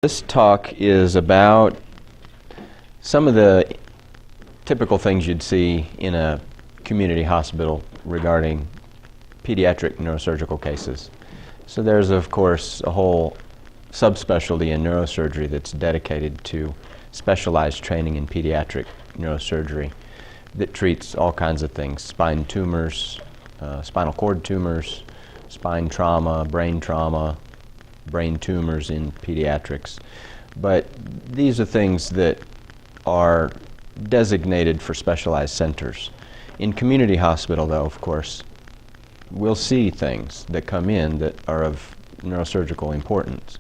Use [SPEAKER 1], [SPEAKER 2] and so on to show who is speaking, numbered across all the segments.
[SPEAKER 1] This talk is about some of the typical things you'd see in a community hospital regarding pediatric neurosurgical cases. So there's, of course, a whole subspecialty in neurosurgery that's dedicated to specialized training in pediatric neurosurgery that treats all kinds of things: spine tumors, spinal cord tumors, spine trauma, brain tumors in pediatrics. But these are things that are designated for specialized centers. In community hospital, though, of course, we'll see things that come in that are of neurosurgical importance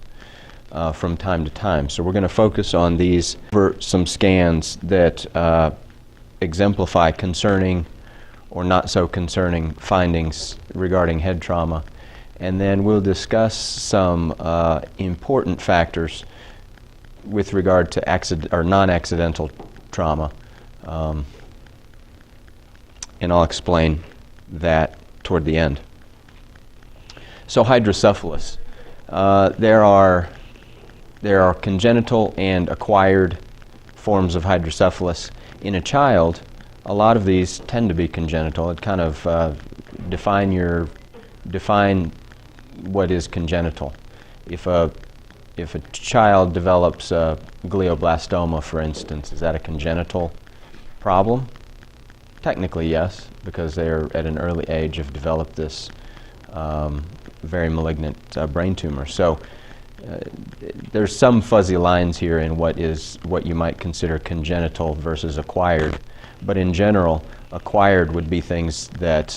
[SPEAKER 1] from time to time. So we're going to focus on these for some scans that exemplify concerning or not so concerning findings regarding head trauma. And then we'll discuss some important factors with regard to non-accidental trauma. And I'll explain that toward the end. So hydrocephalus. There are congenital and acquired forms of hydrocephalus. In a child, a lot of these tend to be congenital. It kind of define what is congenital. If a child develops a glioblastoma, for instance, is that a congenital problem? Technically, yes, because they're at an early age have developed this very malignant brain tumor. So there's some fuzzy lines here in what you might consider congenital versus acquired. But in general, acquired would be things that,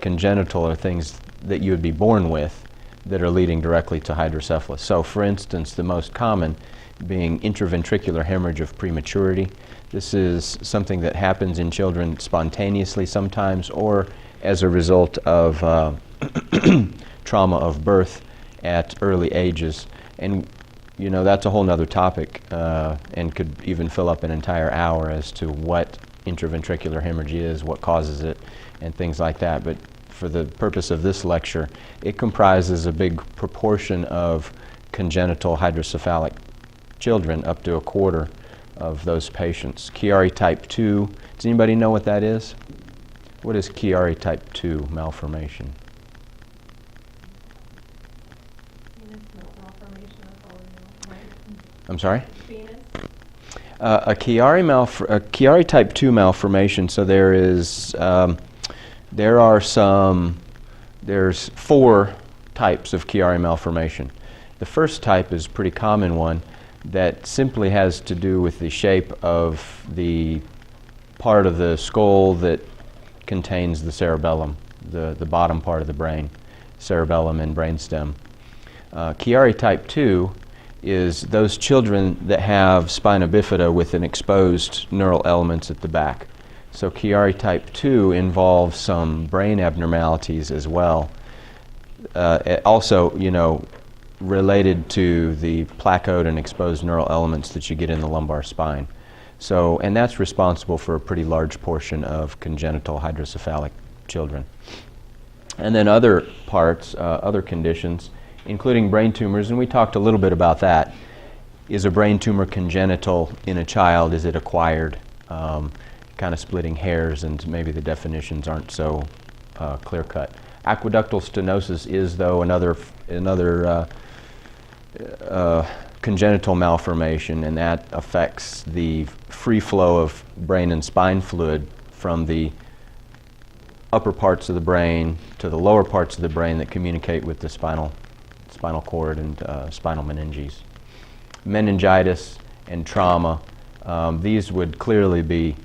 [SPEAKER 1] congenital are things that you would be born with that are leading directly to hydrocephalus. So, for instance, the most common being intraventricular hemorrhage of prematurity. This is something that happens in children spontaneously sometimes, or as a result of trauma of birth at early ages. And that's a whole nother topic and could even fill up an entire hour as to what intraventricular hemorrhage is, what causes it, and things like that. But for the purpose of this lecture, it comprises a big proportion of congenital hydrocephalic children, up to a quarter of those patients. Chiari type 2, does anybody know what that is? What is Chiari type 2 malformation? I'm sorry? A Chiari type 2 malformation, so there's 4 types of Chiari malformation. The first type is a pretty common one that simply has to do with the shape of the part of the skull that contains the cerebellum, the bottom part of the brain, cerebellum and brainstem. Chiari type 2 is those children that have spina bifida with an exposed neural elements at the back. So Chiari type 2 involves some brain abnormalities as well. Also, related to the placoed and exposed neural elements that you get in the lumbar spine. So, and that's responsible for a pretty large portion of congenital hydrocephalic children. And then other parts, other conditions, including brain tumors, and we talked a little bit about that. Is a brain tumor congenital in a child? Is it acquired? Kind of splitting hairs, and maybe the definitions aren't so clear-cut. Aqueductal stenosis is, though, another congenital malformation, and that affects the free flow of brain and spine fluid from the upper parts of the brain to the lower parts of the brain that communicate with the spinal cord and spinal meninges. Meningitis and trauma, these would clearly be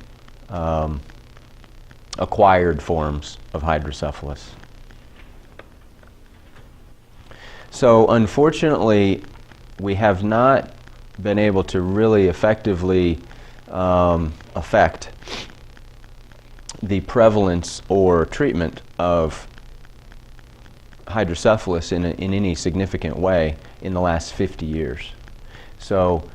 [SPEAKER 1] acquired forms of hydrocephalus. So unfortunately, we have not been able to really effectively affect the prevalence or treatment of hydrocephalus in any significant way in the last 50 years. So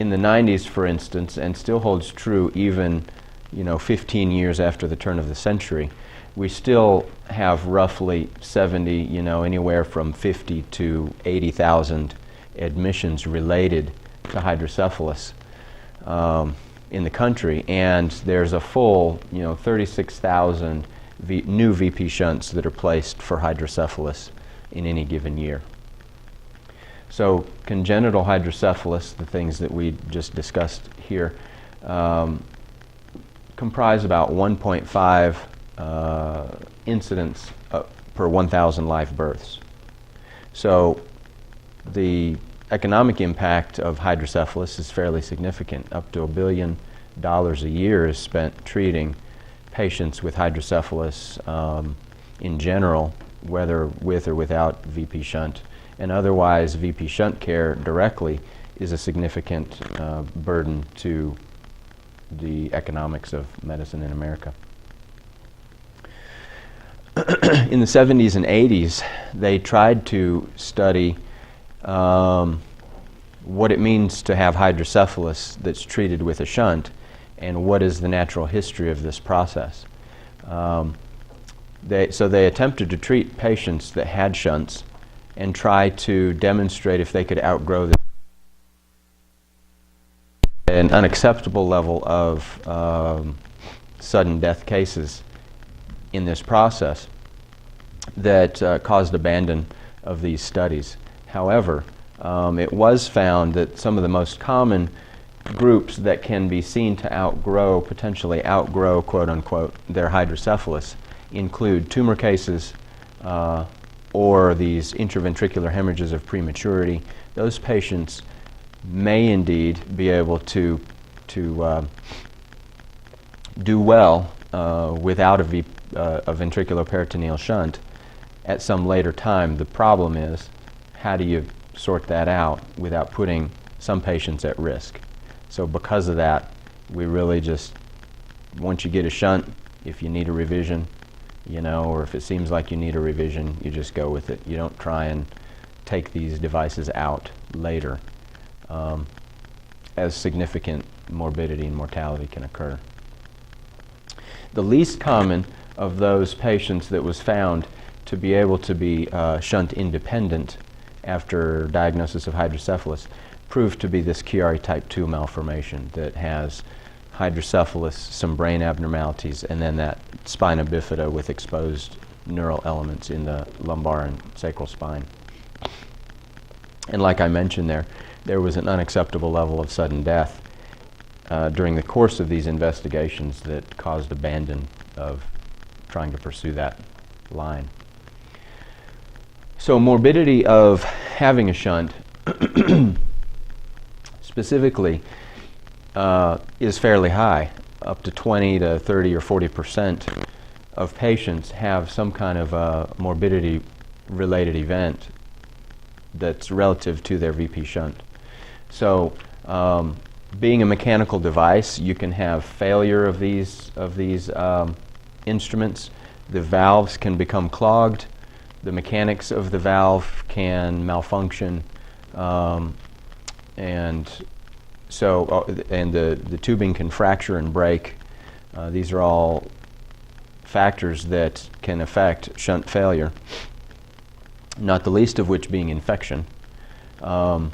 [SPEAKER 1] in the 90s, for instance, and still holds true even 15 years after the turn of the century, we still have roughly 70, anywhere from 50 to 80,000 admissions related to hydrocephalus in the country, and there's a full, 36,000 new VP shunts that are placed for hydrocephalus in any given year. So congenital hydrocephalus, the things that we just discussed here, comprise about 1.5 incidents per 1,000 live births. So the economic impact of hydrocephalus is fairly significant. Up to $1 billion a year is spent treating patients with hydrocephalus in general, whether with or without VP shunt. And otherwise, VP shunt care directly is a significant burden to the economics of medicine in America. In the 70s and 80s, they tried to study what it means to have hydrocephalus that's treated with a shunt, and what is the natural history of this process. So they attempted to treat patients that had shunts and try to demonstrate if they could outgrow an unacceptable level of sudden death cases in this process that caused abandon of these studies. However, it was found that some of the most common groups that can be seen to potentially outgrow, quote unquote, their hydrocephalus include tumor cases or these intraventricular hemorrhages of prematurity. Those patients may indeed be able to do well without a ventricular peritoneal shunt at some later time. The problem is, how do you sort that out without putting some patients at risk? So because of that, we really just, once you get a shunt, if you need a revision, or if it seems like you need a revision, you just go with it. You don't try and take these devices out later, as significant morbidity and mortality can occur. The least common of those patients that was found to be able to be shunt independent after diagnosis of hydrocephalus proved to be this Chiari type 2 malformation that has hydrocephalus, some brain abnormalities, and then that spina bifida with exposed neural elements in the lumbar and sacral spine. And like I mentioned there was an unacceptable level of sudden death during the course of these investigations that caused abandon of trying to pursue that line. So morbidity of having a shunt specifically is fairly high. Up to 20 to 30 or 40% of patients have some kind of a morbidity-related event that's relative to their VP shunt. So being a mechanical device, you can have failure of these instruments. The valves can become clogged. The mechanics of the valve can malfunction, and the tubing can fracture and break. These are all factors that can affect shunt failure, not the least of which being infection. And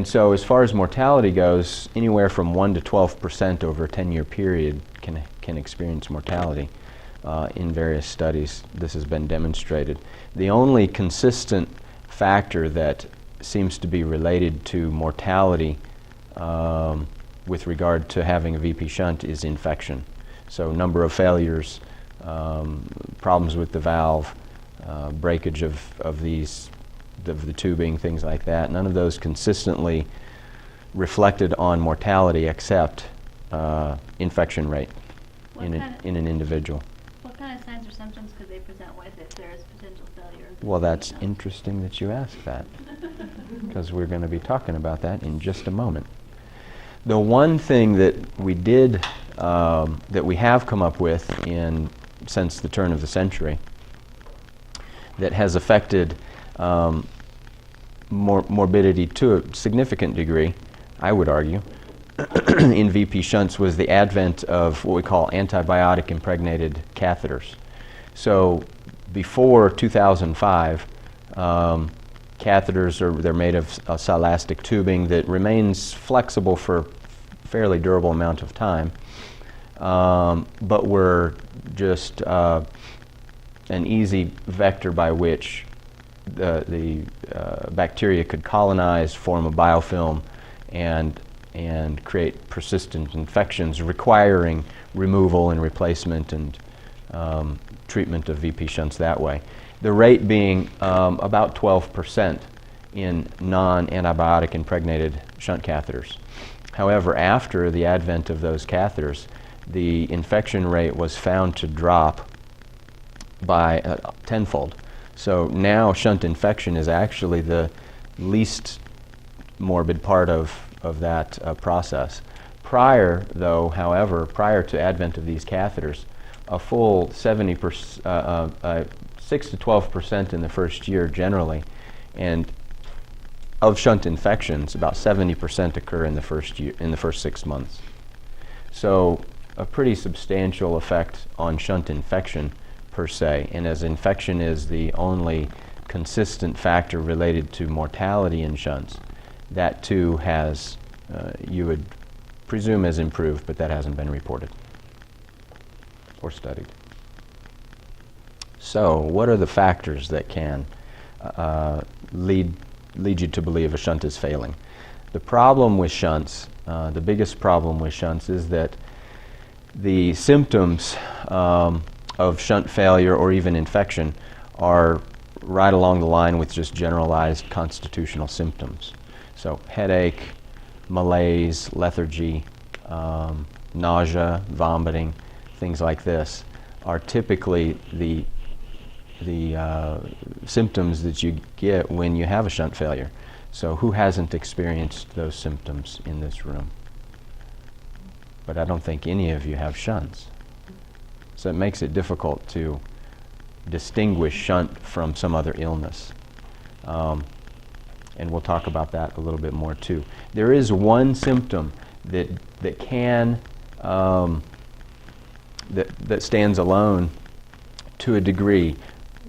[SPEAKER 1] so as far as mortality goes, anywhere from 1 to 12% over a 10-year period can experience mortality. In various studies, this has been demonstrated. The only consistent factor that seems to be related to mortality with regard to having a VP shunt is infection. So number of failures, problems with the valve, breakage of the tubing, things like that. None of those consistently reflected on mortality except infection rate in an individual.
[SPEAKER 2] What kind of signs or symptoms could they present with if there is potential failure?
[SPEAKER 1] Well, that's interesting that you ask that, because we're going to be talking about that in just a moment. The one thing that we did, that we have come up with since the turn of the century, that has affected morbidity to a significant degree, I would argue, in VP shunts was the advent of what we call antibiotic-impregnated catheters. So before 2005, catheters they're made of silastic tubing that remains flexible for a fairly durable amount of time, but were just an easy vector by which the bacteria could colonize, form a biofilm, and create persistent infections requiring removal and replacement and treatment of VP shunts that way. The rate being about 12% in non-antibiotic impregnated shunt catheters. However, after the advent of those catheters, the infection rate was found to drop by tenfold. So now shunt infection is actually the least morbid part of that process. Prior to advent of these catheters, a full 6 to 12% in the first year generally, and of shunt infections, about 70% occur in the first 6 months. So a pretty substantial effect on shunt infection per se, and as infection is the only consistent factor related to mortality in shunts, that too has, you would presume, has improved, but that hasn't been reported or studied. So what are the factors that can lead you to believe a shunt is failing? The problem with shunts, the biggest problem with shunts, is that the symptoms of shunt failure or even infection are right along the line with just generalized constitutional symptoms. So headache, malaise, lethargy, nausea, vomiting, things like this are typically the symptoms that you get when you have a shunt failure. So who hasn't experienced those symptoms in this room? But I don't think any of you have shunts. So it makes it difficult to distinguish shunt from some other illness. And we'll talk about that a little bit more too. There is one symptom that can that stands alone to a degree.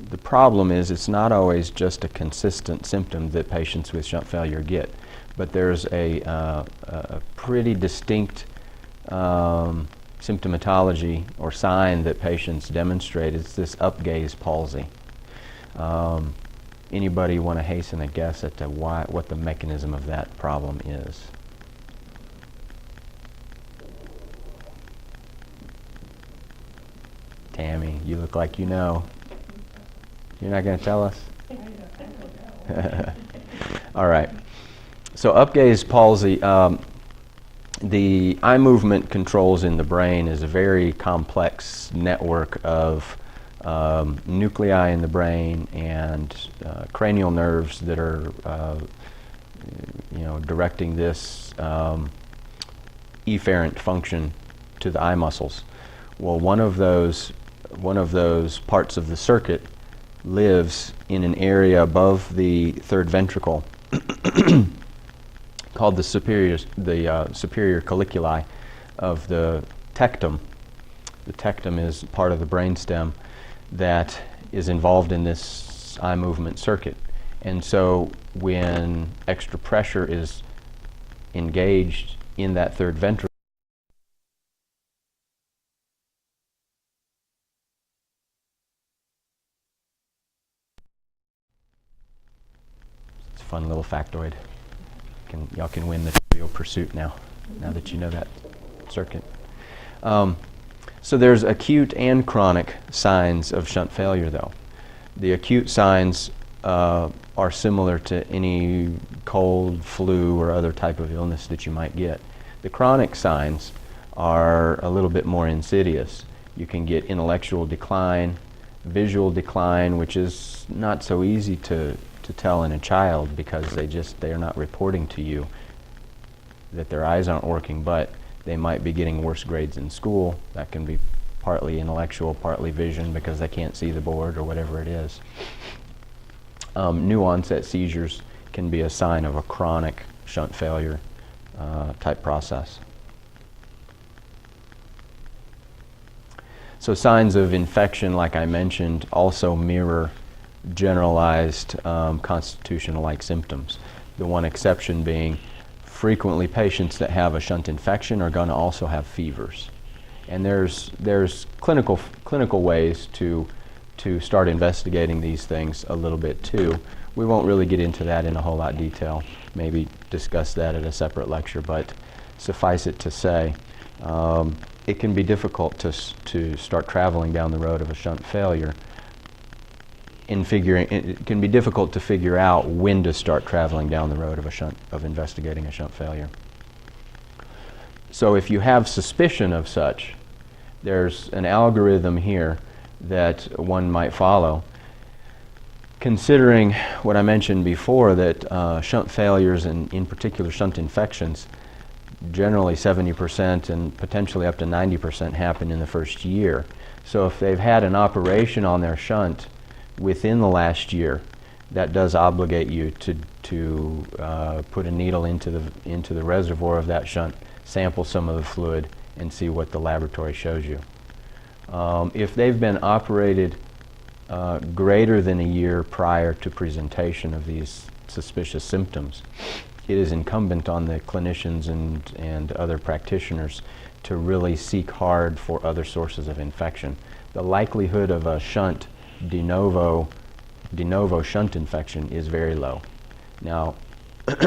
[SPEAKER 1] The problem is it's not always just a consistent symptom that patients with shunt failure get, but there's a pretty distinct symptomatology or sign that patients demonstrate. It's this up-gaze palsy. Anybody want to hasten a guess at what the mechanism of that problem is? Tammy, you look like you know. You're not going to tell us? All right. So up-gaze palsy, the eye movement controls in the brain is a very complex network of nuclei in the brain and cranial nerves that are directing this efferent function to the eye muscles. Well, one of those parts of the circuit lives in an area above the third ventricle called the superior colliculi of the tectum. The tectum is part of the brainstem that is involved in this eye movement circuit. And so when extra pressure is engaged in that third ventricle, it's a fun little factoid. Y'all can win the Trivial Pursuit now that you know that circuit. So there's acute and chronic signs of shunt failure, though. The acute signs are similar to any cold, flu, or other type of illness that you might get. The chronic signs are a little bit more insidious. You can get intellectual decline, visual decline, which is not so easy to tell in a child because they are not reporting to you that their eyes aren't working, but they might be getting worse grades in school. That can be partly intellectual, partly vision because they can't see the board or whatever it is. New onset seizures can be a sign of a chronic shunt failure type process. So signs of infection, like I mentioned, also mirror generalized constitutional-like symptoms. The one exception being frequently patients that have a shunt infection are going to also have fevers. And there's clinical ways to start investigating these things a little bit too. We won't really get into that in a whole lot of detail, maybe discuss that at a separate lecture, but suffice it to say, it can be difficult to start traveling down the road of a shunt failure. It can be difficult to figure out when to start traveling down the road of investigating a shunt failure. So if you have suspicion of such, there's an algorithm here that one might follow. Considering what I mentioned before, that shunt failures and in particular shunt infections, generally 70% and potentially up to 90% happen in the first year. So if they've had an operation on their shunt within the last year, that does obligate you to put a needle into the reservoir of that shunt, sample some of the fluid, and see what the laboratory shows you. If they've been operated greater than a year prior to presentation of these suspicious symptoms, it is incumbent on the clinicians and other practitioners to really seek hard for other sources of infection. The likelihood of a shunt de novo shunt infection is very low. Now,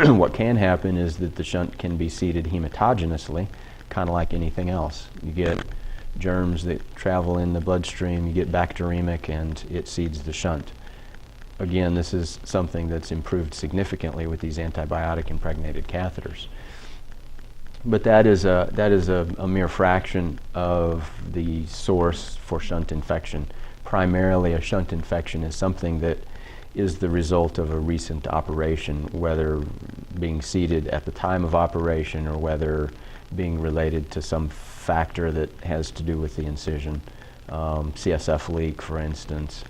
[SPEAKER 1] what can happen is that the shunt can be seeded hematogenously, kind of like anything else. You get germs that travel in the bloodstream, you get bacteremic, and it seeds the shunt. Again, this is something that's improved significantly with these antibiotic-impregnated catheters. But that is a mere fraction of the source for shunt infection. Primarily, a shunt infection is something that is the result of a recent operation, whether being seeded at the time of operation or whether being related to some factor that has to do with the incision. CSF leak, for instance,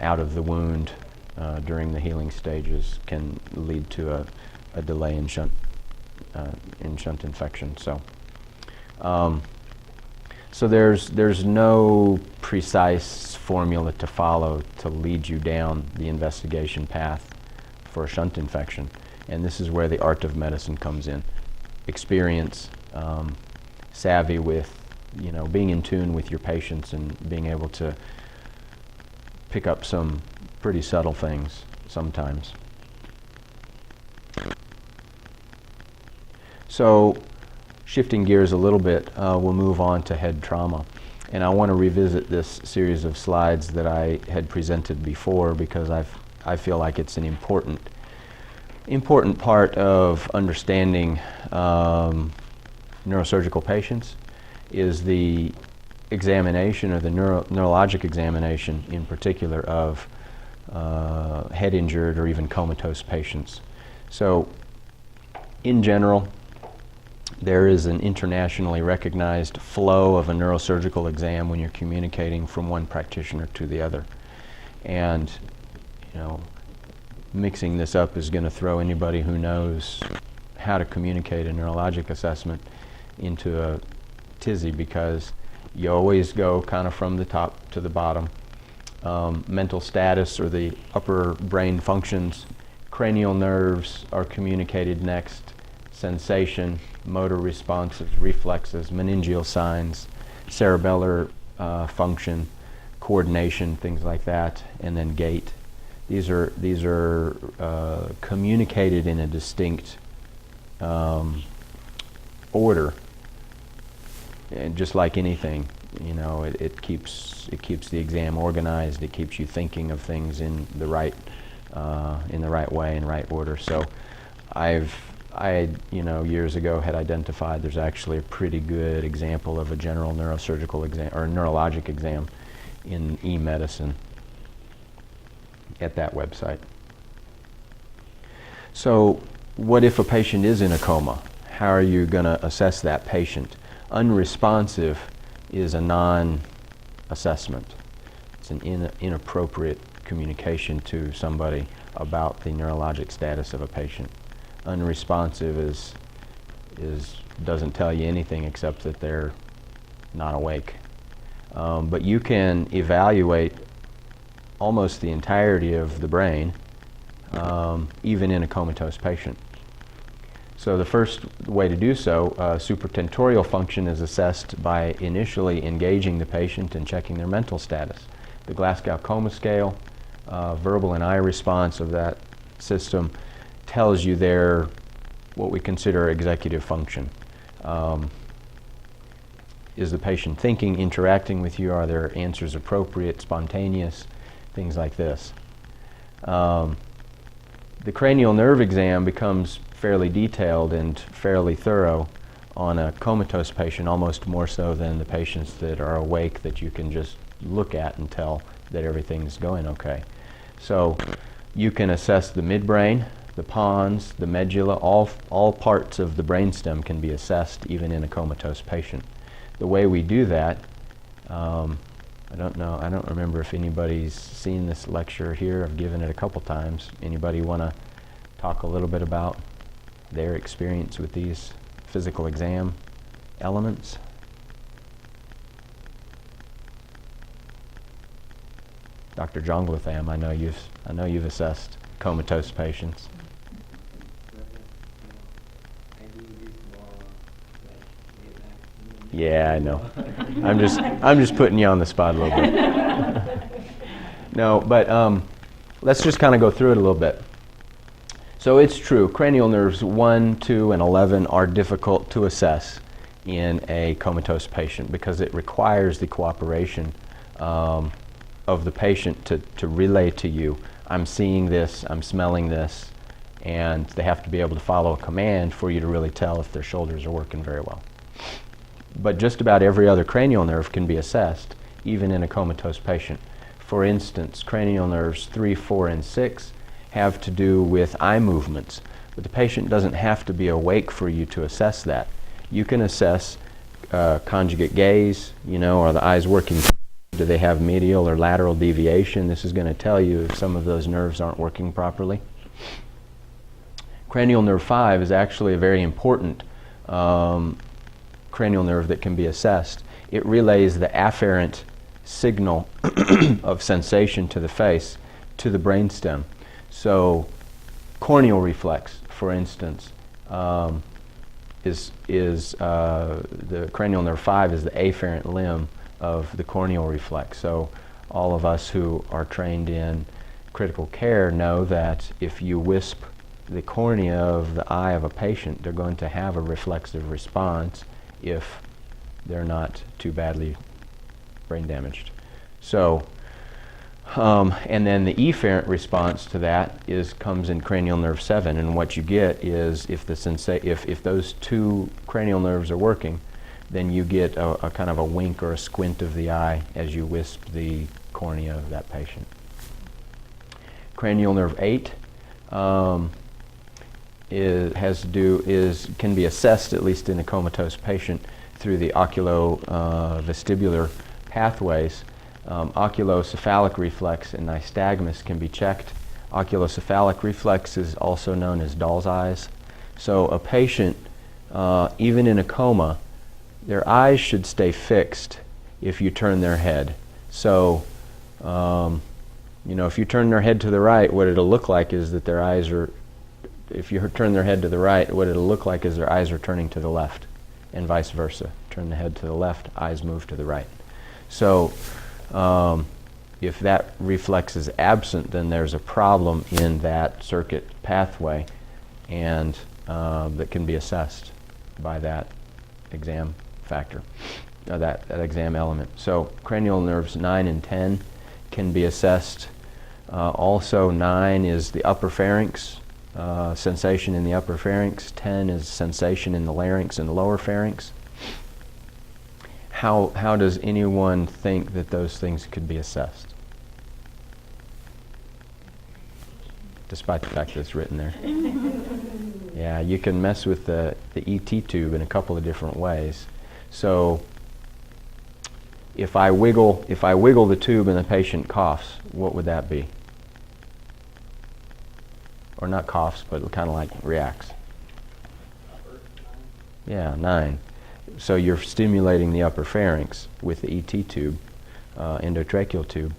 [SPEAKER 1] out of the wound during the healing stages can lead to a delay in shunt infection. So there's no precise formula to follow to lead you down the investigation path for a shunt infection, and this is where the art of medicine comes in. Experience, savvy with, being in tune with your patients and being able to pick up some pretty subtle things sometimes. So, shifting gears a little bit, we'll move on to head trauma. And I want to revisit this series of slides that I had presented before because I feel like it's an important part of understanding neurosurgical patients is the examination or the neurologic examination in particular of head injured or even comatose patients. So in general, there is an internationally recognized flow of a neurosurgical exam when you're communicating from one practitioner to the other. And, mixing this up is going to throw anybody who knows how to communicate a neurologic assessment into a tizzy because you always go kind of from the top to the bottom. Mental status or the upper brain functions, cranial nerves are communicated next, sensation, motor responses, reflexes, meningeal signs, cerebellar function, coordination, things like that, and then gait. These are communicated in a distinct order, and just like anything, it keeps the exam organized. It keeps you thinking of things in the right way, in right order. So, I years ago had identified there's actually a pretty good example of a general neurosurgical exam or neurologic exam in e-medicine at that website. So what if a patient is in a coma? How are you going to assess that patient? Unresponsive is a non-assessment. It's an inappropriate communication to somebody about the neurologic status of a patient. Unresponsive is doesn't tell you anything except that they're not awake. But you can evaluate almost the entirety of the brain, even in a comatose patient. So the first way to do so, supratentorial function is assessed by initially engaging the patient and checking their mental status. The Glasgow Coma Scale, verbal and eye response of that system tells you their, what we consider executive function. Is the patient thinking, interacting with you? Are their answers appropriate, spontaneous? Things like this. The cranial nerve exam becomes fairly detailed and fairly thorough on a comatose patient, almost more so than the patients that are awake that you can just look at and tell that everything's going okay. So you can assess the midbrain, the pons, the medulla, all parts of the brainstem can be assessed even in a comatose patient. The way we do that, I don't remember if anybody's seen this lecture here. I've given it a couple times. Anybody want to talk a little bit about their experience with these physical exam elements? Dr. Jonglatham, I know you've assessed comatose patients. Yeah, I know. I'm just putting you on the spot a little bit. No, but let's just kind of go through it a little bit. So it's true, cranial nerves 1, 2, and 11 are difficult to assess in a comatose patient because it requires the cooperation of the patient to relay to you, I'm seeing this, I'm smelling this, and they have to be able to follow a command for you to really tell if their shoulders are working very well. But just about every other cranial nerve can be assessed, even in a comatose patient. For instance, cranial nerves 3, 4, and 6 have to do with eye movements, but the patient doesn't have to be awake for you to assess that. You can assess conjugate gaze, are the eyes working? Do they have medial or lateral deviation? This is going to tell you if some of those nerves aren't working properly. Cranial nerve 5 is actually a very important cranial nerve that can be assessed. It relays the afferent signal of sensation to the face to the brainstem. So corneal reflex, for instance, is the cranial nerve 5 is the afferent limb of the corneal reflex. So all of us who are trained in critical care know that if you wisp the cornea of the eye of a patient, they're going to have a reflexive response if they're not too badly brain damaged. So, and then the efferent response to that comes in cranial nerve 7, and what you get is if those two cranial nerves are working, then you get a kind of a wink or a squint of the eye as you wisp the cornea of that patient. Cranial nerve 8 can be assessed, at least in a comatose patient, through the oculovestibular pathways. Oculocephalic reflex and nystagmus can be checked. Oculocephalic reflex is also known as doll's eyes. So a patient, even in a coma, their eyes should stay fixed if you turn their head. So, if you turn their head to the right, what it'll look like is that their eyes are, if you turn their head to the right, what it'll look like is their eyes are turning to the left, and vice versa. Turn the head to the left, eyes move to the right. So, if that reflex is absent, then there's a problem in that circuit pathway, and that can be assessed by that exam factor, that exam element. So cranial nerves 9 and 10 can be assessed. Also 9 is the upper pharynx, sensation in the upper pharynx. 10 is sensation in the larynx and the lower pharynx. How does anyone think that those things could be assessed? Despite the fact that it's written there. Yeah, you can mess with the ET tube in a couple of different ways. So if I wiggle the tube and the patient coughs, what would that be? Or not coughs, but kind of like reacts. Yeah, 9. So you're stimulating the upper pharynx with the ET tube, endotracheal tube,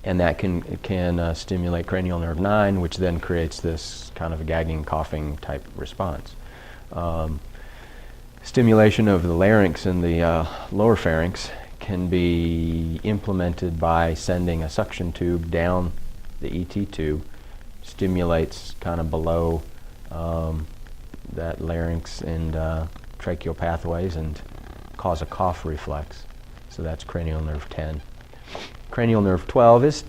[SPEAKER 1] and that can stimulate cranial nerve 9, which then creates this kind of a gagging, coughing type response. Stimulation of the larynx and the lower pharynx can be implemented by sending a suction tube down the ET tube, stimulates kind of below that larynx and tracheal pathways and cause a cough reflex. So that's cranial nerve 10. Cranial nerve 12 is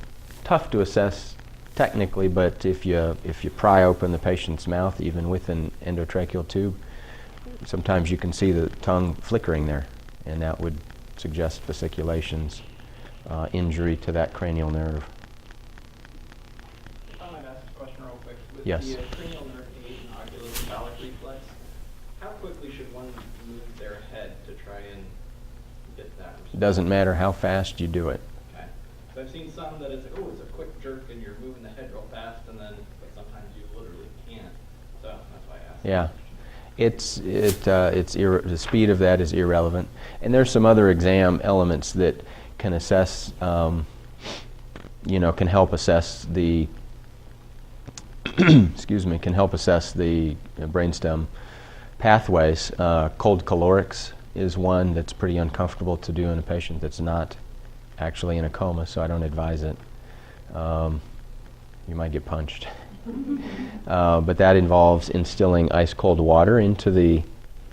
[SPEAKER 1] tough to assess technically, but if you pry open the patient's mouth, even with an endotracheal tube, sometimes you can see the tongue flickering there, and that would suggest fasciculations, injury to that cranial nerve.
[SPEAKER 3] If I might ask a question real quick. With
[SPEAKER 1] Yes.
[SPEAKER 3] the cranial nerve 8 and oculocephalic reflex, how quickly should one move their head to try and get that response?
[SPEAKER 1] It doesn't matter how fast you do it.
[SPEAKER 3] Okay. So I've seen some that it's like, oh, it's a quick jerk and you're moving the head real fast, and then, but sometimes you literally can't. So that's why I asked.
[SPEAKER 1] Yeah. The speed of that is irrelevant. And there's some other exam elements that can assess, can help assess the, can help assess the brainstem pathways. Cold calorics is one that's pretty uncomfortable to do in a patient that's not actually in a coma, so I don't advise it. You might get punched. But that involves instilling ice-cold water into the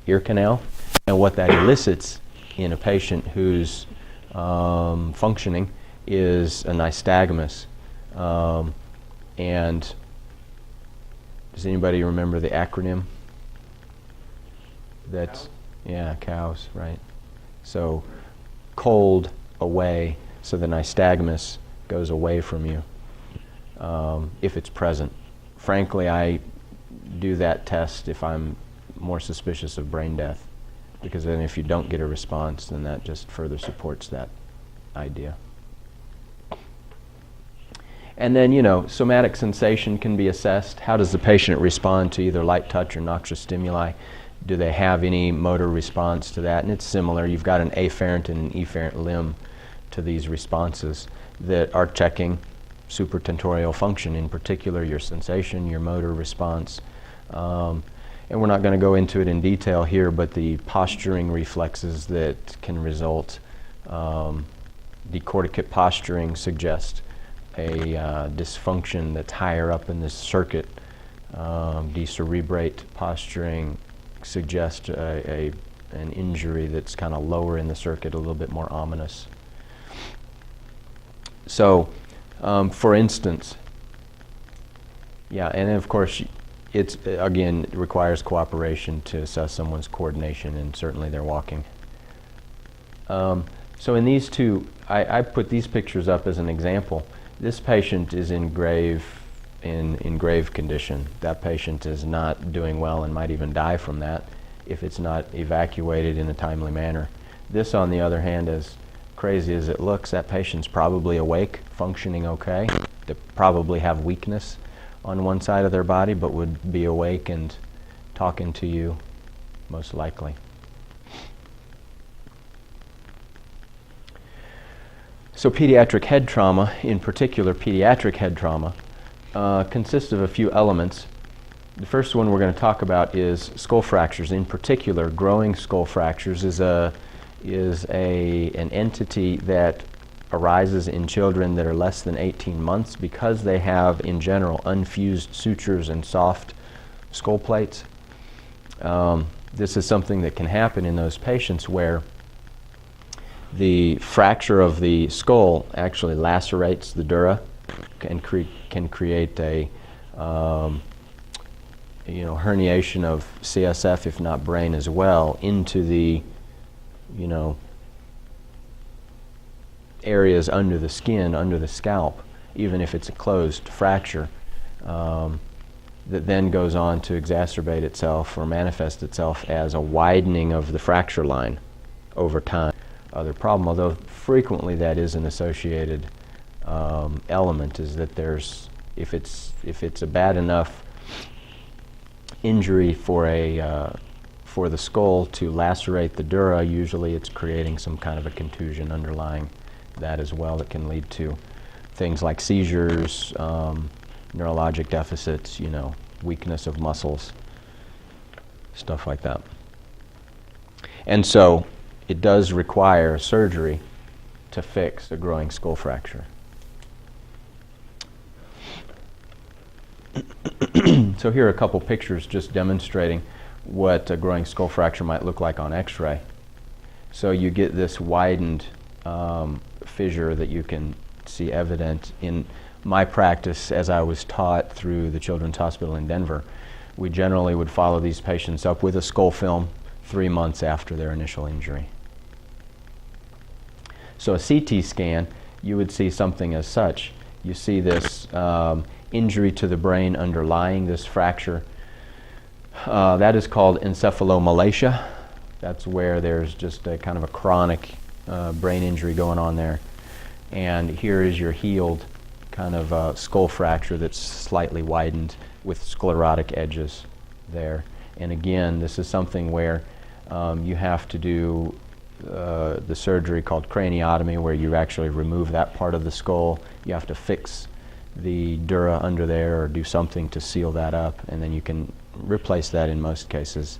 [SPEAKER 1] ear canal, and what that elicits in a patient who's functioning is a nystagmus. And does anybody remember the acronym? That's, yeah, cows, right. So cold, away, so the nystagmus goes away from you if it's present. Frankly, I do that test if I'm more suspicious of brain death, because then if you don't get a response, then that just further supports that idea. And then, somatic sensation can be assessed. How does the patient respond to either light touch or noxious stimuli? Do they have any motor response to that? And it's similar. You've got an afferent and an efferent limb to these responses that are checking supratentorial function, in particular your sensation, your motor response. And we're not going to go into it in detail here, but the posturing reflexes that can result, decorticate posturing suggests a dysfunction that's higher up in this circuit. Decerebrate posturing suggests an injury that's kind of lower in the circuit, a little bit more ominous. So, for instance, yeah, and then of course, it requires cooperation to assess someone's coordination and certainly their walking. So in these two, I put these pictures up as an example. This patient is in grave condition. That patient is not doing well and might even die from that if it's not evacuated in a timely manner. This, on the other hand, as crazy as it looks, that patient's probably awake, functioning okay. They probably have weakness on one side of their body, but would be awake and talking to you, most likely. So pediatric head trauma, in particular pediatric head trauma, consists of a few elements. The first one we're going to talk about is skull fractures. In particular, growing skull fractures is an entity that arises in children that are less than 18 months because they have, in general, unfused sutures and soft skull plates. This is something that can happen in those patients where the fracture of the skull actually lacerates the dura and can create a herniation of CSF, if not brain as well, into the areas under the skin, under the scalp, even if it's a closed fracture, that then goes on to exacerbate itself or manifest itself as a widening of the fracture line over time. Other problem, although frequently that is an associated element, is that if it's a bad enough injury for for the skull to lacerate the dura, usually it's creating some kind of a contusion underlying that as well that can lead to things like seizures, neurologic deficits, weakness of muscles, stuff like that. And so it does require surgery to fix a growing skull fracture. So here are a couple pictures just demonstrating what a growing skull fracture might look like on X-ray. So you get this widened fissure that you can see evident in my practice as I was taught through the Children's Hospital in Denver. We generally would follow these patients up with a skull film 3 months after their initial injury. So a CT scan, you would see something as such. You see this injury to the brain underlying this fracture. That is called encephalomalacia. That's where there's just a kind of a chronic brain injury going on there. And here is your healed kind of skull fracture that's slightly widened with sclerotic edges there. And again, this is something where you have to do the surgery called craniotomy, where you actually remove that part of the skull. You have to fix the dura under there or do something to seal that up, and then you can replace that in most cases.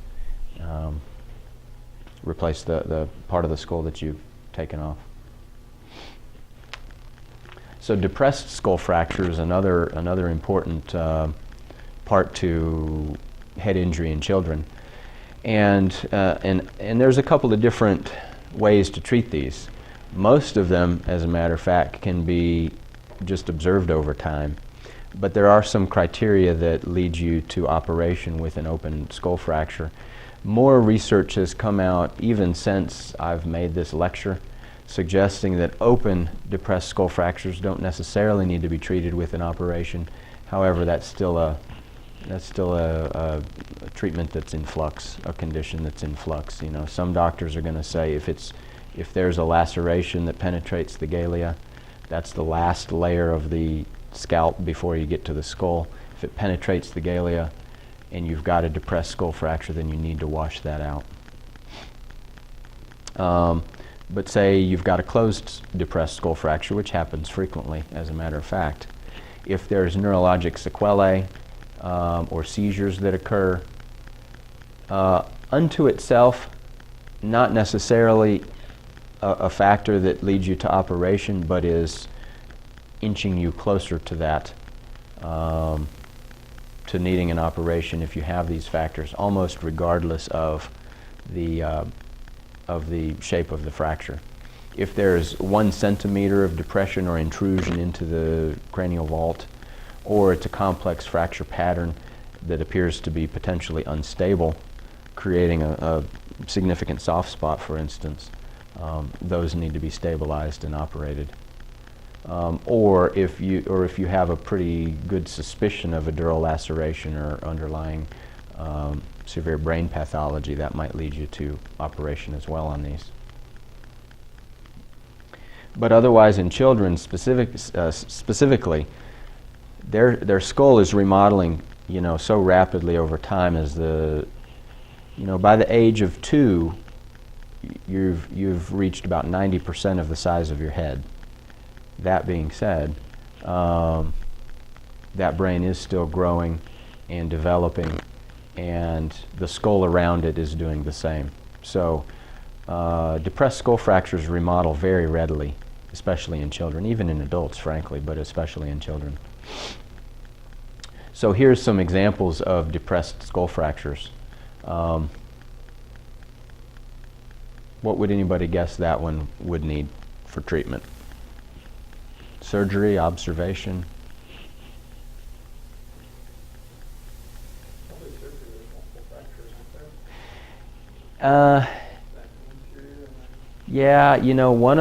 [SPEAKER 1] Replace the part of the skull that you've taken off. So depressed skull fracture is another important part to head injury in children. And there's a couple of different ways to treat these. Most of them, as a matter of fact, can be just observed over time. But there are some criteria that lead you to operation with an open skull fracture. More research has come out even since I've made this lecture, suggesting that open depressed skull fractures don't necessarily need to be treated with an operation. However, that's still a treatment that's in flux, a condition that's in flux. Some doctors are going to say if there's a laceration that penetrates the galea, that's the last layer of the scalp before you get to the skull. If it penetrates the galea and you've got a depressed skull fracture, then you need to wash that out. But say you've got a closed depressed skull fracture, which happens frequently, as a matter of fact. If there's neurologic sequelae or seizures that occur, unto itself, not necessarily a factor that leads you to operation, but is inching you closer to that, to needing an operation if you have these factors, almost regardless of the shape of the fracture. If there's 1 centimeter of depression or intrusion into the cranial vault, or it's a complex fracture pattern that appears to be potentially unstable, creating a significant soft spot, for instance, those need to be stabilized and operated. Or if you have a pretty good suspicion of a dural laceration or underlying severe brain pathology, that might lead you to operation as well on these. But otherwise, in children specifically, their skull is remodeling, so rapidly over time as by the age of 2, you've reached about 90% of the size of your head. That being said, that brain is still growing and developing, and the skull around it is doing the same. So depressed skull fractures remodel very readily, especially in children, even in adults, frankly, but especially in children. So here's some examples of depressed skull fractures. What would anybody guess that one would need for treatment? Surgery, observation?
[SPEAKER 3] Probably surgery with multiple fractures, aren't there?
[SPEAKER 1] Yeah, one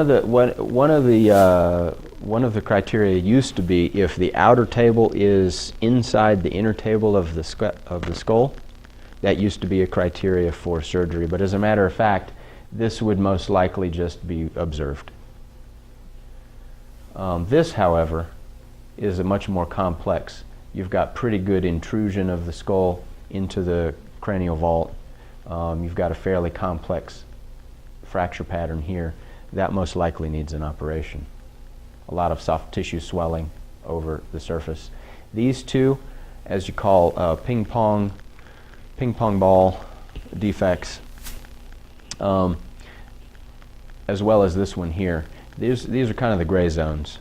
[SPEAKER 1] of the criteria used to be if the outer table is inside the inner table of the skull. That used to be a criteria for surgery, but as a matter of fact, this would most likely just be observed. This, however, is a much more complex. You've got pretty good intrusion of the skull into the cranial vault. you've got a fairly complex fracture pattern here, that most likely needs an operation. A lot of soft tissue swelling over the surface. These two, as you call ping pong ball defects, as well as this one here. These are kind of the gray zones.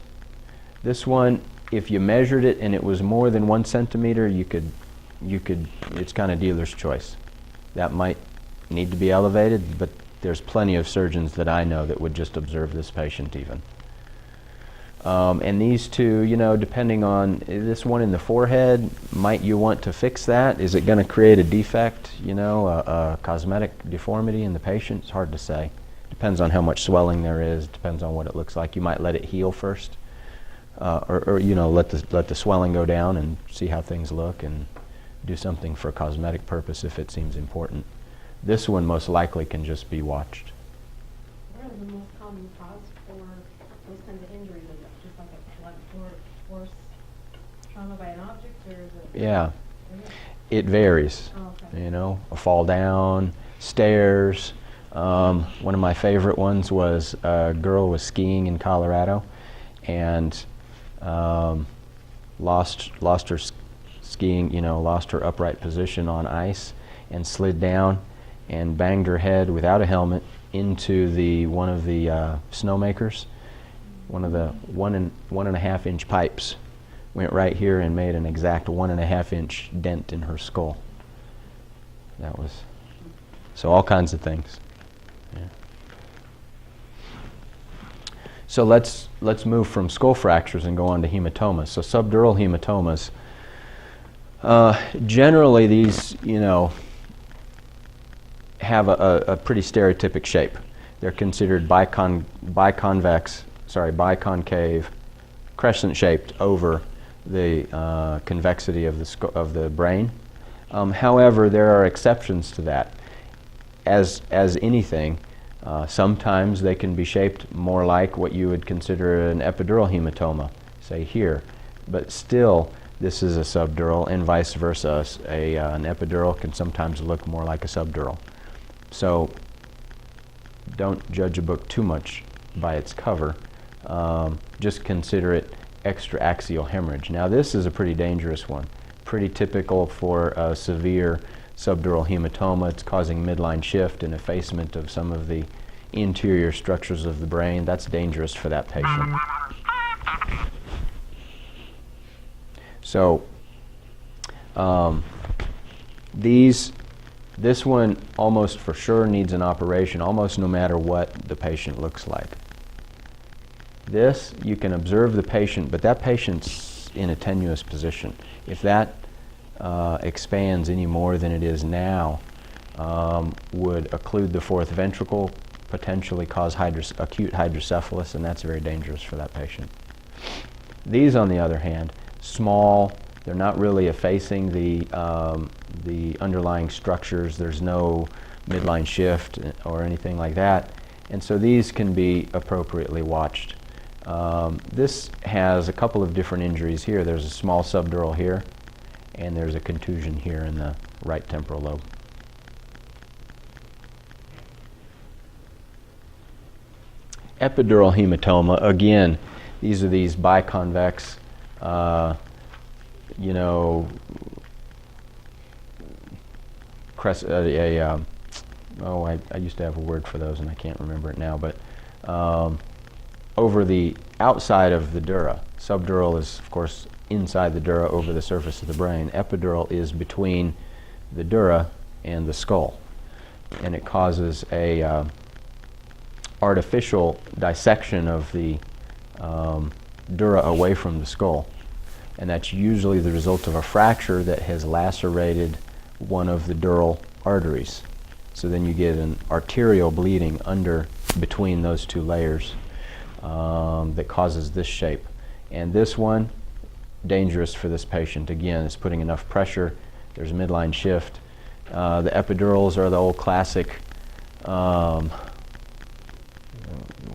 [SPEAKER 1] This one, if you measured it and it was more than 1 centimeter, you could, it's kind of dealer's choice. That might need to be elevated, but there's plenty of surgeons that I know that would just observe this patient even. And these two, you know, depending on this one in the forehead, might you want to fix that? Is it going to create a defect, you know, a cosmetic deformity in the patient? It's hard to say. Depends on how much swelling there is. Depends on what it looks like. You might let it heal first, or you know, let the swelling go down and see how things look, and do something for a cosmetic purpose if it seems important. This one most likely can just be watched.
[SPEAKER 4] What are the most common cause for those kinds of injuries? Is it just like a blunt force trauma by an object, or is it?
[SPEAKER 1] Yeah, it varies.
[SPEAKER 4] Oh, okay.
[SPEAKER 1] You know, a fall down, stairs. One of my favorite ones was a girl was skiing in Colorado, and lost her skiing. You know, lost her upright position on ice, and slid down, and banged her head without a helmet into one of the snowmakers. One of the 1.5 inch pipes went right here and made an exact 1.5 inch dent in her skull. That was, so all kinds of things. Yeah. So let's move from skull fractures and go on to hematomas. So subdural hematomas. Generally, these, you know, have a pretty stereotypic shape. They're considered biconcave, crescent-shaped over the convexity of the brain. However, there are exceptions to that. As anything, sometimes they can be shaped more like what you would consider an epidural hematoma, say here, but still this is a subdural, and vice versa. An epidural can sometimes look more like a subdural. So don't judge a book too much by its cover. Just consider it extraaxial hemorrhage. Now this is a pretty dangerous one, pretty typical for a severe subdural hematoma. It's causing midline shift and effacement of some of the interior structures of the brain. That's dangerous for that patient. So this one almost for sure needs an operation, almost no matter what the patient looks like. This, you can observe the patient, but that patient's in a tenuous position. If that expands any more than it is now, would occlude the fourth ventricle, potentially cause acute hydrocephalus, and that's very dangerous for that patient. These, on the other hand, small, they're not really effacing the underlying structures. There's no midline shift or anything like that, and so these can be appropriately watched. This has a couple of different injuries here. There's a small subdural here, and there's a contusion here in the right temporal lobe. Epidural hematoma, again, these are these biconvex, you know, I used to have a word for those and I can't remember it now, but over the outside of the dura. Subdural is, of course, inside the dura over the surface of the brain. Epidural is between the dura and the skull, and it causes a artificial dissection of the dura away from the skull, and that's usually the result of a fracture that has lacerated one of the dural arteries. So then you get an arterial bleeding between those two layers that causes this shape. And this one, dangerous for this patient. Again, it's putting enough pressure. There's a midline shift. The epidurals are the old classic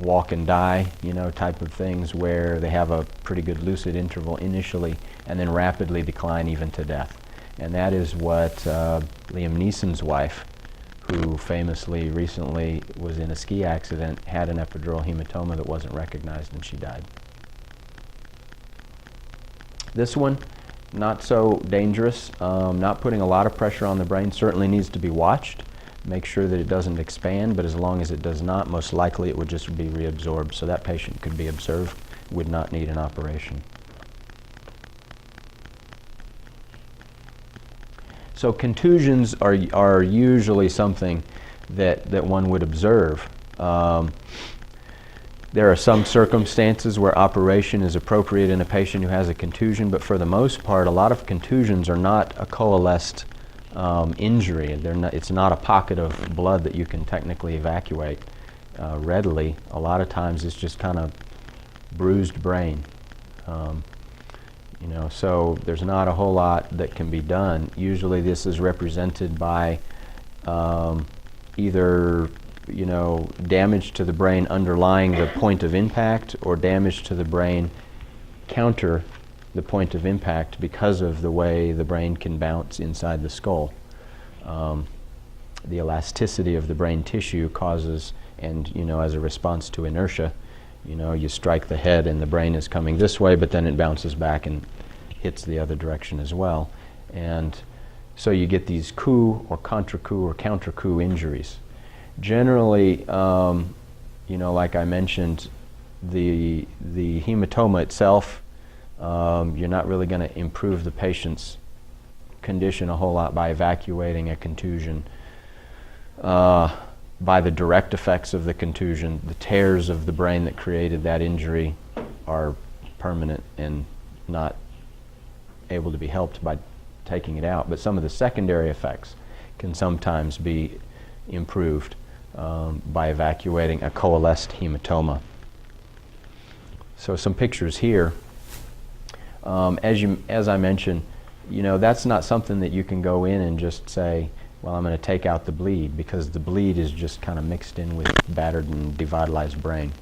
[SPEAKER 1] walk and die, you know, type of things where they have a pretty good lucid interval initially and then rapidly decline even to death. And that is what Liam Neeson's wife, who famously recently was in a ski accident, had an epidural hematoma that wasn't recognized, and she died. This one, not so dangerous, not putting a lot of pressure on the brain, certainly needs to be watched. Make sure that it doesn't expand, but as long as it does not, most likely it would just be reabsorbed. So that patient could be observed, would not need an operation. So contusions are usually something that one would observe. There are some circumstances where operation is appropriate in a patient who has a contusion, but for the most part, a lot of contusions are not a coalesced injury. It's not a pocket of blood that you can technically evacuate readily. A lot of times it's just kind of bruised brain. So there's not a whole lot that can be done. Usually this is represented by either damage to the brain underlying the point of impact, or damage to the brain counter the point of impact because of the way the brain can bounce inside the skull. The elasticity of the brain tissue causes, and as a response to inertia, you strike the head and the brain is coming this way, but then it bounces back and hits the other direction as well. And so you get these coup or contra coup or counter coup injuries. Generally, like I mentioned, the hematoma itself, you're not really going to improve the patient's condition a whole lot by evacuating a contusion. By the direct effects of the contusion, the tears of the brain that created that injury are permanent and not able to be helped by taking it out. But some of the secondary effects can sometimes be improved by evacuating a coalesced hematoma. So some pictures here. As I mentioned, that's not something that you can go in and just say, well, I'm going to take out the bleed, because the bleed is just kind of mixed in with battered and devitalized brain.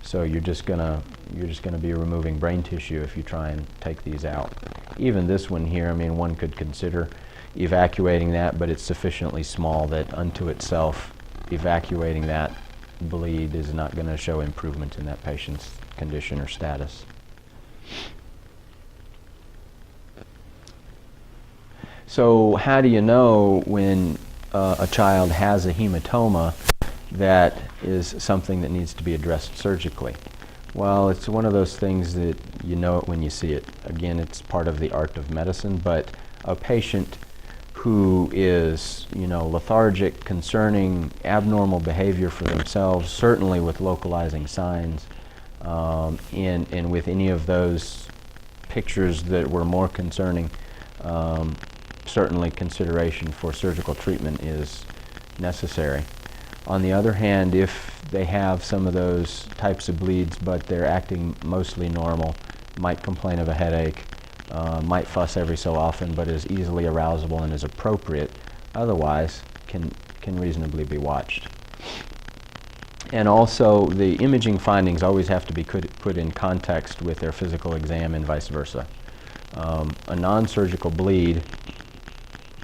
[SPEAKER 1] So you're just going to be removing brain tissue if you try and take these out. Even this one here, one could consider evacuating that, but it's sufficiently small that unto itself, evacuating that bleed is not going to show improvement in that patient's condition or status. So how do you know when a child has a hematoma that is something that needs to be addressed surgically? Well, it's one of those things that you know it when you see it. Again, it's part of the art of medicine, but a patient who is, lethargic, concerning, abnormal behavior for themselves, certainly with localizing signs, and with any of those pictures that were more concerning, certainly consideration for surgical treatment is necessary. On the other hand, if they have some of those types of bleeds, but they're acting mostly normal, might complain of a headache, might fuss every so often, but is easily arousable and is appropriate, otherwise can reasonably be watched. And also, the imaging findings always have to be put in context with their physical exam and vice versa. A non-surgical bleed,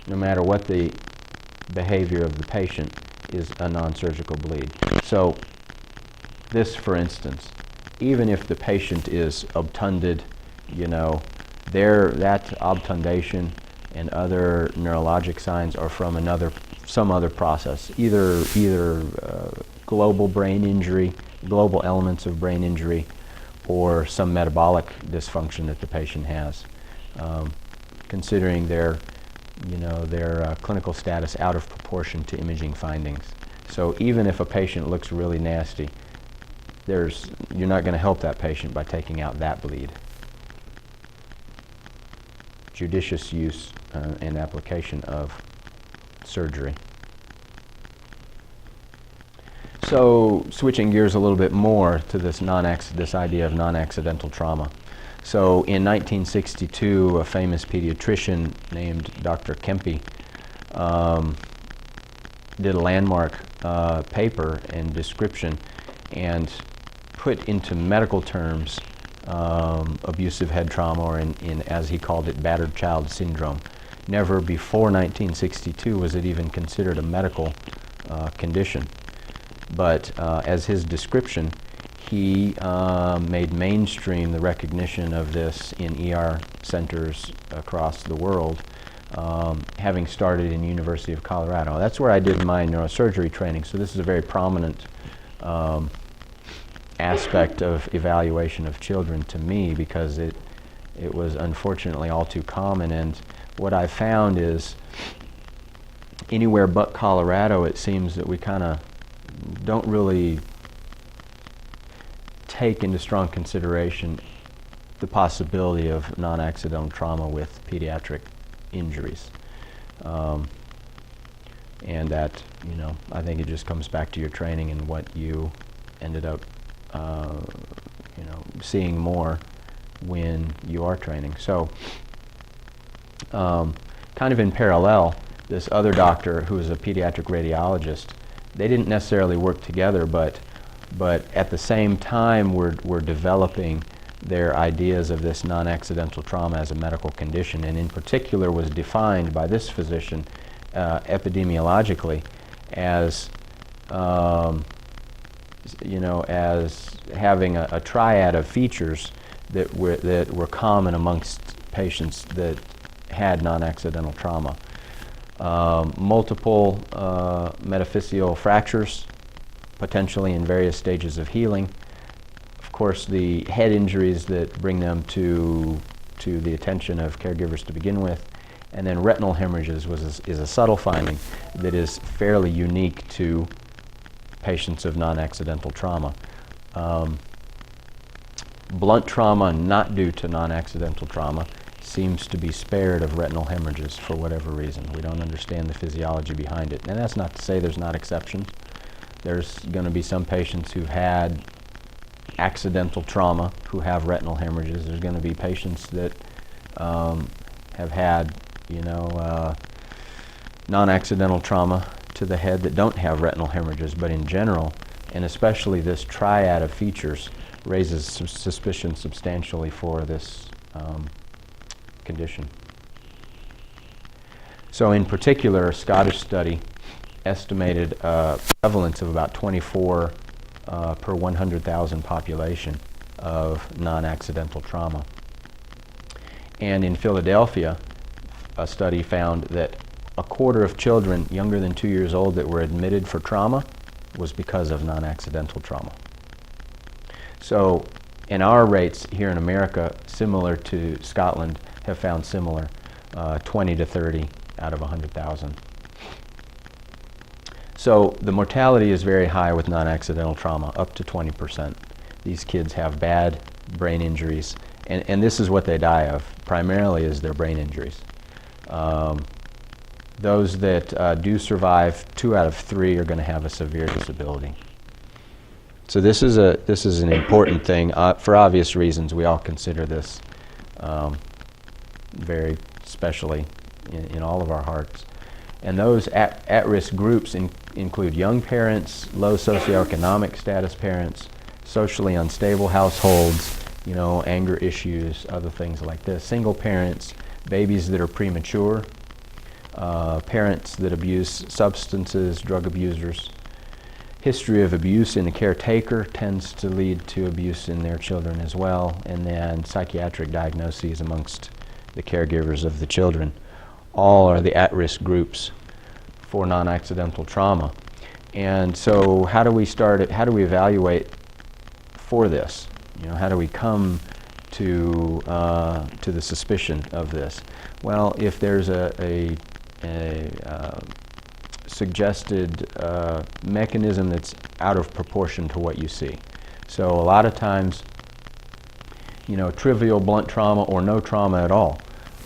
[SPEAKER 1] no matter what the behavior of the patient, is a non-surgical bleed. So this, for instance, even if the patient is obtunded, that obtundation and other neurologic signs are from some other process, either global brain injury, global elements of brain injury, or some metabolic dysfunction that the patient has. Considering their clinical status out of proportion to imaging findings. So even if a patient looks really nasty, you're not going to help that patient by taking out that bleed. Judicious use and application of surgery. So switching gears a little bit more to this idea of non-accidental trauma. So in 1962, a famous pediatrician named Dr. Kempe did a landmark paper and description and put into medical terms abusive head trauma, or in as he called it, battered child syndrome. never before 1962 was it even considered a medical condition. But as his description, he made mainstream the recognition of this in ER centers across the world, having started in University of Colorado. That's where I did my neurosurgery training, so this is a very prominent aspect of evaluation of children to me, because it was unfortunately all too common. And what I found is anywhere but Colorado, it seems that we kind of don't really take into strong consideration the possibility of non-accidental trauma with pediatric injuries. And that, you know, I think it just comes back to your training and what you ended up, you know, seeing more when you are training. So, kind of in parallel, this other doctor who is a pediatric radiologist, they didn't necessarily work together, but at the same time were developing their ideas of this non-accidental trauma as a medical condition, and in particular was defined by this physician epidemiologically as you know, as having a triad of features that were common amongst patients that had non-accidental trauma. Multiple metaphyseal fractures, potentially in various stages of healing. Of course, the head injuries that bring them to the attention of caregivers to begin with, and then retinal hemorrhages is a subtle finding that is fairly unique to patients of non-accidental trauma. Blunt trauma not due to non-accidental trauma seems to be spared of retinal hemorrhages for whatever reason. We don't understand the physiology behind it. And that's not to say there's not exceptions. There's going to be some patients who've had accidental trauma who have retinal hemorrhages. There's going to be patients that have had, you know, non-accidental trauma to the head that don't have retinal hemorrhages. But in general, and especially this triad of features, raises suspicion substantially for this condition. So in particular, a Scottish study estimated prevalence of about 24 per 100,000 population of non-accidental trauma. And in Philadelphia, a study found that a quarter of children younger than 2 years old that were admitted for trauma was because of non-accidental trauma. So, and our rates here in America, similar to Scotland, have found similar, 20 to 30 out of 100,000. So the mortality is very high with non-accidental trauma, up to 20%. These kids have bad brain injuries, and this is what they die of, primarily is their brain injuries. Those that do survive, 2 out of 3 are going to have a severe disability. So this is an important thing. For obvious reasons, we all consider this very specially in all of our hearts. And those at-risk groups include young parents, low socioeconomic status parents, socially unstable households, you know, anger issues, other things like this, single parents, babies that are premature, parents that abuse substances, drug abusers. History of abuse in a caretaker tends to lead to abuse in their children as well, and then psychiatric diagnoses amongst the caregivers of the children. All are the at-risk groups for non-accidental trauma. And so how do we start it? How do we evaluate for this? You know, how do we come to the suspicion of this? Well, if there's a suggested mechanism that's out of proportion to what you see. So a lot of times, you know, trivial blunt trauma or no trauma at all.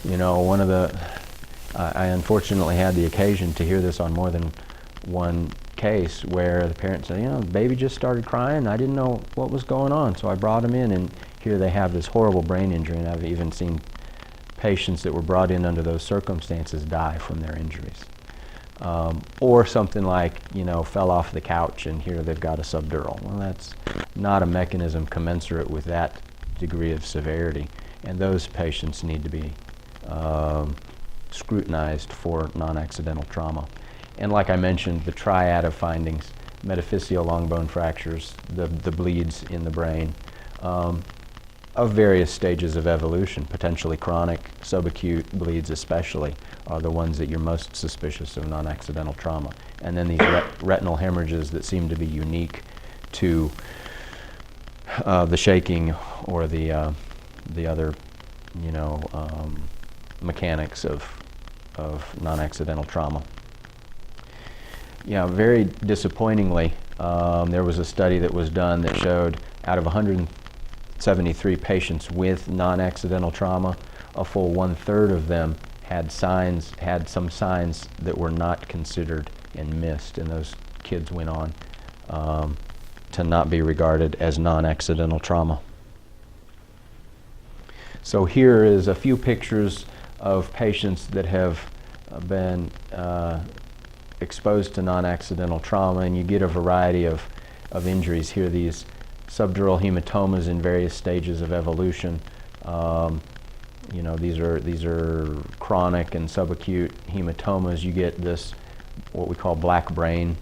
[SPEAKER 1] You know, one of the, I unfortunately had the occasion to hear this on more than one case where the parent said, you know, the baby just started crying, I didn't know what was going on, so I brought him in, and here they have this horrible brain injury, and I've even seen patients that were brought in under those circumstances die from their injuries. Or something like, you know, fell off the couch and here they've got a subdural. Well, that's not a mechanism commensurate with that degree of severity, and those patients need to be scrutinized for non-accidental trauma. And like I mentioned, the triad of findings, metaphyseal long bone fractures, the bleeds in the brain, of various stages of evolution, potentially chronic, subacute bleeds especially, are the ones that you're most suspicious of non-accidental trauma. And then these retinal hemorrhages that seem to be unique to the shaking or the other, mechanics of non-accidental trauma. Yeah, very disappointingly, there was a study that was done that showed out of 173 patients with non-accidental trauma, a full 1/3 of them had some signs that were not considered and missed, and those kids went on to not be regarded as non-accidental trauma. So here is a few pictures of patients that have been exposed to non-accidental trauma, and you get a variety of injuries here. These subdural hematomas in various stages of evolution. These are chronic and subacute hematomas. You get this, what we call black brain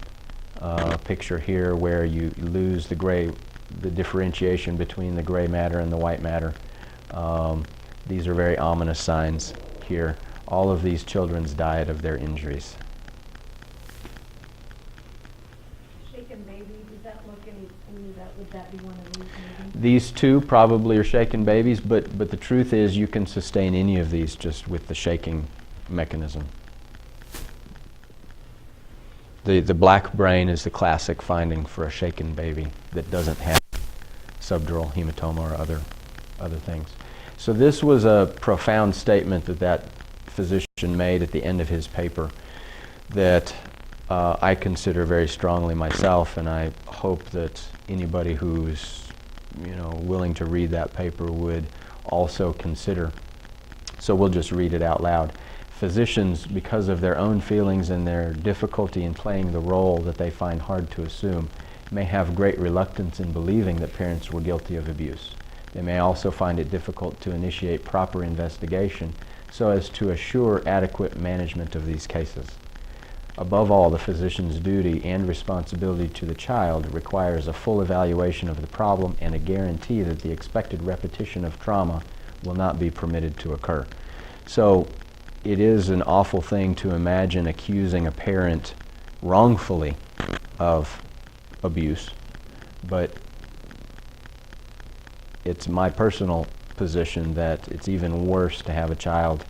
[SPEAKER 1] picture here, where you lose the differentiation between the gray matter and the white matter. These are very ominous signs here. All of these children died of their injuries.
[SPEAKER 4] Shaken baby, does that look would that be one of these maybe?
[SPEAKER 1] These two probably are shaken babies, but the truth is you can sustain any of these just with the shaking mechanism. The black brain is the classic finding for a shaken baby that doesn't have subdural hematoma or other things. So this was a profound statement that physician made at the end of his paper that I consider very strongly myself, and I hope that anybody who's willing to read that paper would also consider. So we'll just read it out loud. Physicians, because of their own feelings and their difficulty in playing the role that they find hard to assume, may have great reluctance in believing that parents were guilty of abuse. They may also find it difficult to initiate proper investigation so as to assure adequate management of these cases. Above all, the physician's duty and responsibility to the child requires a full evaluation of the problem and a guarantee that the expected repetition of trauma will not be permitted to occur. So it is an awful thing to imagine accusing a parent wrongfully of abuse, but it's my personal position that it's even worse to have a child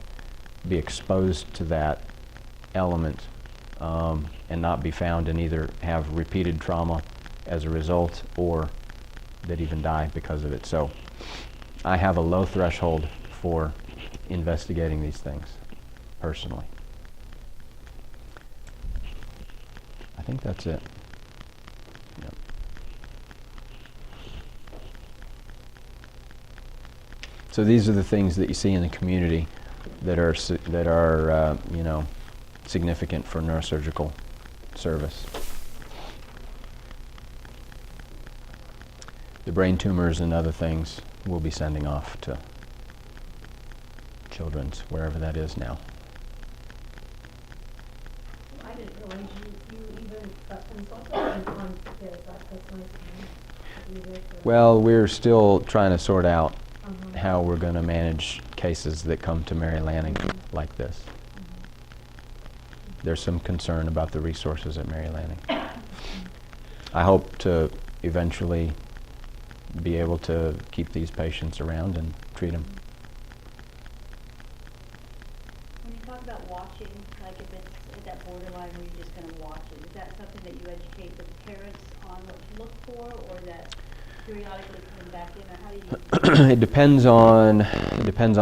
[SPEAKER 1] be exposed to that element and not be found and either have repeated trauma as a result or that even die because of it. So I have a low threshold for investigating these things personally. I think that's it. Yep. So these are the things that you see in the community that are significant for neurosurgical service. The brain tumors and other things we'll be sending off to children's, wherever that is now.
[SPEAKER 4] I didn't realize you even consulted on this. That's nice of you.
[SPEAKER 1] Well, we're still trying to sort out how we're going to manage cases that come to Mary Lanning like this. There's some concern about the resources at Mary Lanning. I hope to eventually be able to keep these patients around and treat them.
[SPEAKER 2] When you talk about watching, like if it's at that borderline where you're just going to watch it, is that something that you educate the parents on what to look for, or that periodically coming back in, or how do you?
[SPEAKER 1] It depends on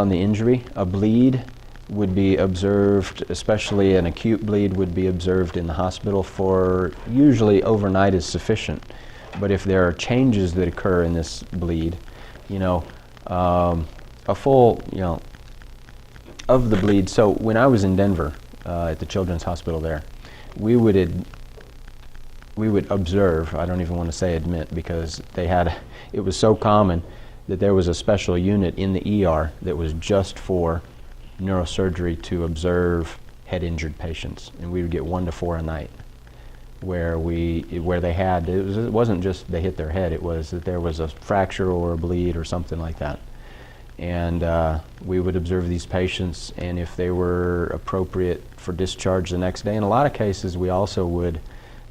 [SPEAKER 1] the injury. A bleed would be observed, especially an acute bleed would be observed in the hospital for usually overnight is sufficient. But if there are changes that occur in this bleed, a full, of the bleed. So when I was in Denver at the Children's Hospital there, we would observe, I don't even want to say admit, because it was so common that there was a special unit in the ER that was just for neurosurgery to observe head-injured patients, and we would get 1 to 4 a night, where they had, it wasn't just they hit their head, it was that there was a fracture or a bleed or something like that. And we would observe these patients, and if they were appropriate for discharge the next day, in a lot of cases we also would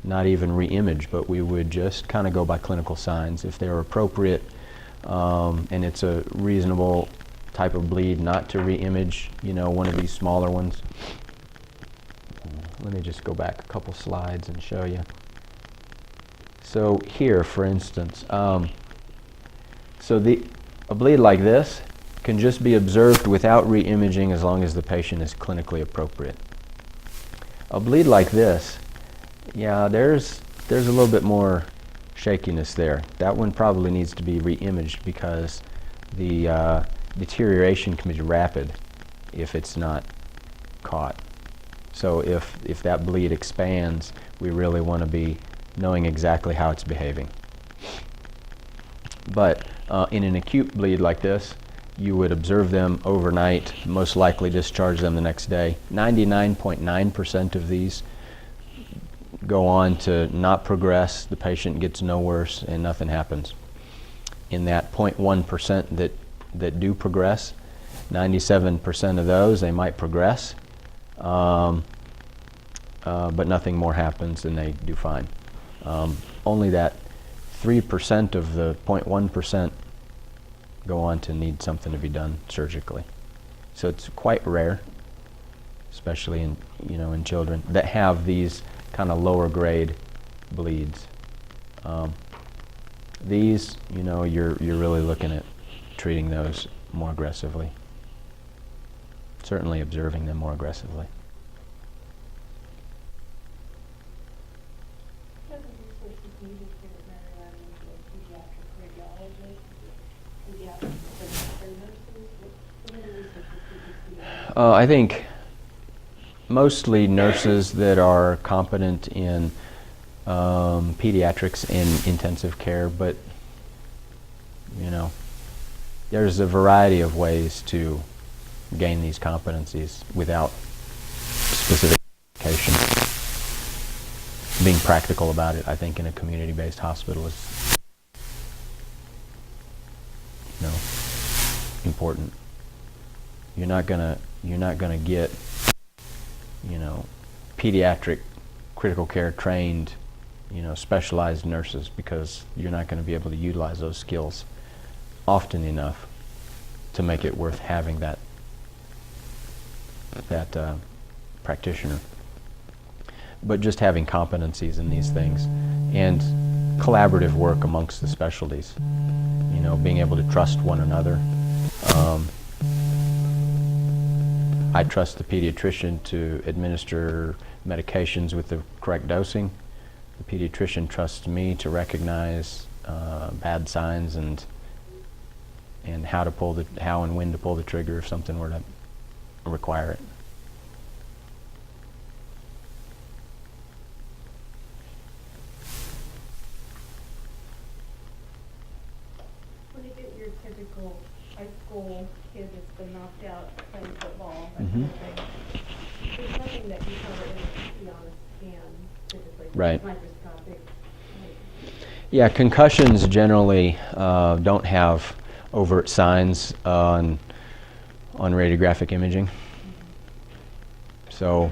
[SPEAKER 1] not even re-image, but we would just kind of go by clinical signs. If they were appropriate and it's a reasonable type of bleed, not to re-image, one of these smaller ones. Let me just go back a couple slides and show you. So here, for instance, a bleed like this can just be observed without re-imaging as long as the patient is clinically appropriate. A bleed like this, yeah, there's a little bit more shakiness there. That one probably needs to be re-imaged because the deterioration can be rapid if it's not caught. So if that bleed expands, we really want to be knowing exactly how it's behaving. But in an acute bleed like this, you would observe them overnight, most likely discharge them the next day. 99.9% of these go on to not progress, the patient gets no worse, and nothing happens. In that 0.1% that do progress, 97% of those, they might progress, but nothing more happens and they do fine. Only that 3% of the 0.1% go on to need something to be done surgically. So it's quite rare, especially in children that have these kind of lower grade bleeds. These, you're really looking at treating those more aggressively. Certainly observing them more aggressively. I think mostly nurses that are competent in pediatrics and intensive care, but there's a variety of ways to gain these competencies without specific education. Being practical about it, I think, in a community-based hospital is important. You're not gonna get pediatric critical care trained specialized nurses, because you're not going to be able to utilize those skills often enough to make it worth having that practitioner. But just having competencies in these things and collaborative work amongst the specialties, being able to trust one another. I trust the pediatrician to administer medications with the correct dosing. The pediatrician trusts me to recognize bad signs and how and when to pull the trigger if something were to require it.
[SPEAKER 4] When you get your typical high school kid that's been knocked out playing football,
[SPEAKER 1] Mhm.
[SPEAKER 4] there's nothing that you cover in a honest scan typically.
[SPEAKER 1] Right.
[SPEAKER 4] Microscopic.
[SPEAKER 1] Yeah, concussions generally don't have overt signs on radiographic imaging. So,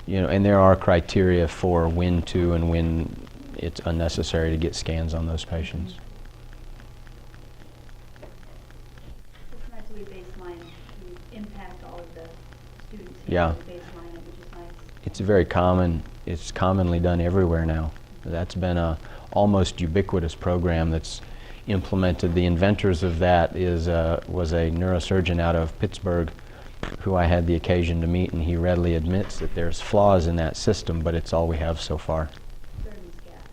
[SPEAKER 1] and there are criteria for when to and when it's unnecessary to get scans on those patients.
[SPEAKER 2] It's nice we baseline, we impact all of the students.
[SPEAKER 1] Yeah.
[SPEAKER 2] Baseline, which is nice.
[SPEAKER 1] It's commonly done everywhere now. That's been a almost ubiquitous program that's implemented. The inventors of that was a neurosurgeon out of Pittsburgh who I had the occasion to meet, and he readily admits that there's flaws in that system, but it's all we have so far.
[SPEAKER 2] Service gaps.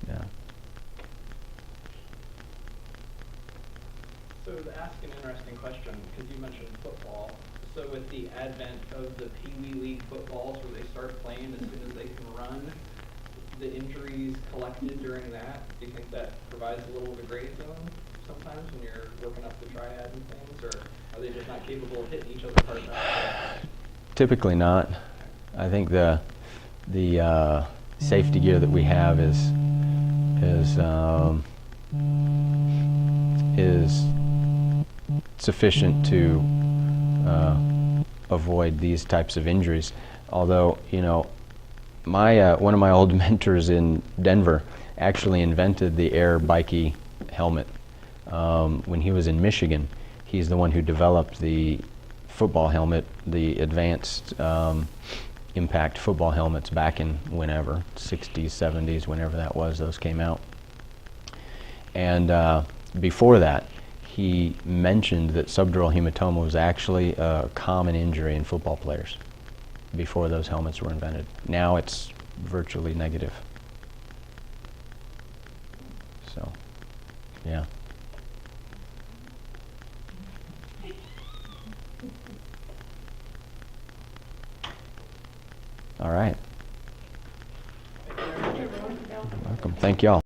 [SPEAKER 1] Yeah.
[SPEAKER 3] So to ask an interesting question, because you mentioned football, so with the advent of the Pee Wee League footballs where they start playing as soon as they can run, the injuries collected during that, do you think that provides a little bit of gray zone sometimes when you're working up the triad and things, or Are they just not capable of hitting each other hard enough?
[SPEAKER 1] Typically not. I think the safety gear that we have is sufficient to avoid these types of injuries. Although, you know, my one of my old mentors in Denver actually invented the air bikey helmet. When he was in Michigan, he's the one who developed the football helmet, the advanced impact football helmets back in whenever, 60s, 70s, whenever that was, those came out. And before that, he mentioned that subdural hematoma was actually a common injury in football players before those helmets were invented. Now it's virtually negative. So, yeah. All right. Welcome. Thank y'all.